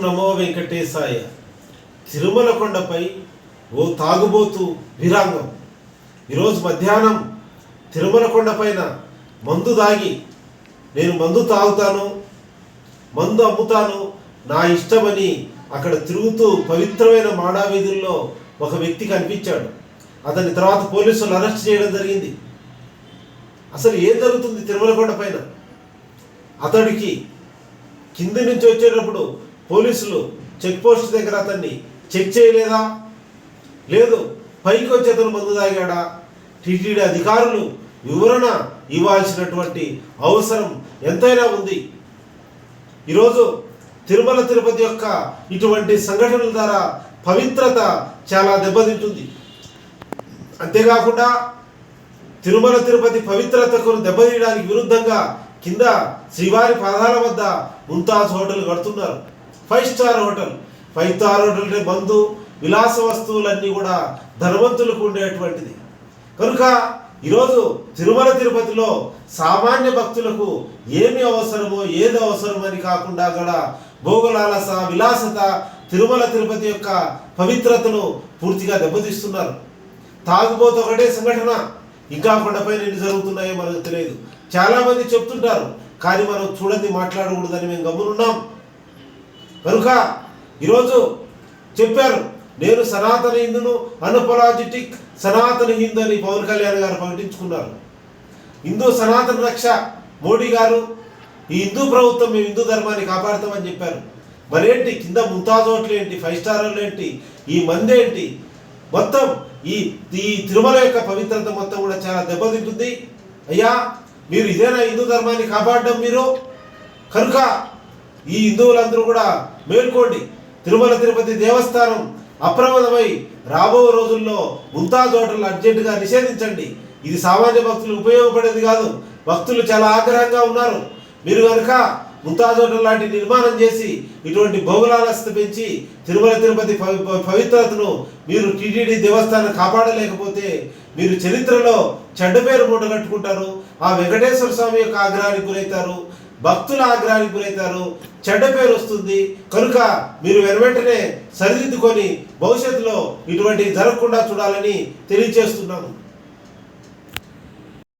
నమో వెంకటేశాయ. తిరుమల కొండపై ఓ తాగుబోతు విరాంగం ఈరోజు మధ్యాహ్నం తిరుమల కొండపైన మందు దాగి నేను మందు తాగుతాను, మందు అమ్ముతాను, నా ఇష్టమని అక్కడ తిరుగుతూ పవిత్రమైన మాడా వీధుల్లో ఒక వ్యక్తి కనిపించాడు. అతని తర్వాత పోలీసులు అరెస్ట్ చేయడం జరిగింది. అసలు ఏం జరుగుతుంది తిరుమల కొండ పైన? అతడికి కింది నుంచి వచ్చేటప్పుడు పోలీసులు చెక్ పోస్ట్ దగ్గర అతన్ని చెక్ చేయలేదా? లేదు, పైకి వచ్చి అతను మందు తాగాడా? టీటీడీ అధికారులు వివరణ ఇవ్వాల్సినటువంటి అవసరం ఎంతైనా ఉంది. ఈరోజు తిరుమల తిరుపతి యొక్క ఇటువంటి సంఘటనల ద్వారా పవిత్రత చాలా దెబ్బతింటుంది. అంతేకాకుండా తిరుమల తిరుపతి పవిత్రతకు దెబ్బతీయడానికి విరుద్ధంగా కింద శ్రీవారి పాదాల వద్ద ముంతాజ్ హోటల్ కడుతున్నారు. 5 స్టార్ హోటల్. 5 స్టార్ హోటల్ అంటే మందు విలాస వస్తువులన్నీ కూడా ధనవంతులకు ఉండేటువంటిది. కనుక ఈరోజు తిరుమల తిరుపతిలో సామాన్య భక్తులకు ఏమి అవసరమో ఏది అవసరమని కాకుండా కూడా భోగలాలస విలాసత తిరుమల తిరుపతి యొక్క పవిత్రతను పూర్తిగా దెబ్బతీస్తున్నారు. తాగుబోతు ఒకటే సంఘటన, ఇంకా కొండపైన ఎన్ని జరుగుతున్నాయో మనకు తెలియదు. చాలామంది చెప్తుంటారు, కానీ మనం చూడండి మాట్లాడకూడదని మేము గమ్మునున్నాం. కనుక ఈరోజు చెప్పారు, నేను సనాతన హిందును, అన్అపోలాజెటిక్ సనాతన హిందూ అని పవన్ కళ్యాణ్ గారు ప్రకటించుకున్నారు. హిందూ సనాతన రక్ష మోడీ గారు, ఈ హిందూ ప్రభుత్వం మేము హిందూ ధర్మాన్ని కాపాడుతామని చెప్పారు. మరేంటి కింద ముంతాజ్ హోటల్ ఏంటి, 5 స్టార్లు ఏంటి, ఈ మంది ఏంటి? మొత్తం ఈ తిరుమల యొక్క పవిత్రత మొత్తం కూడా చాలా దెబ్బతింటుంది. అయ్యా, మీరు ఇదేనా హిందూ ధర్మాన్ని కాపాడడం? మీరు కనుక ఈ హిందువులందరూ కూడా మేల్కోండి. తిరుమల తిరుపతి దేవస్థానం అప్రమత్తమై రాబో రోజుల్లో ముంతాజ్ హోటల్ అర్జెంటుగా నిషేధించండి. ఇది సామాన్య భక్తులకు ఉపయోగపడేది కాదు. భక్తులు చాలా ఆగ్రహంగా ఉన్నారు. మీరు కనుక ముంతాజ్ హోటల్ లాంటి నిర్మాణం చేసి ఇటువంటి భోగలాలస్త పెంచి తిరుమల తిరుపతి పవిత్రతను మీరు టీటీడీ దేవస్థానం కాపాడలేకపోతే మీరు చరిత్రలో చెడ్డ పేరు మూట కట్టుకుంటారు. ఆ వెంకటేశ్వర స్వామి యొక్క ఆగ్రహానికి గురవుతారు, భక్తుల ఆగ్రహానికి గురవుతారు, చెడ్డ పేరు వస్తుంది. కనుక మీరు వెంటనే సరిదిద్దుకొని భవిష్యత్తులో ఇటువంటి జరగకుండా చూడాలని తెలియజేస్తున్నాను.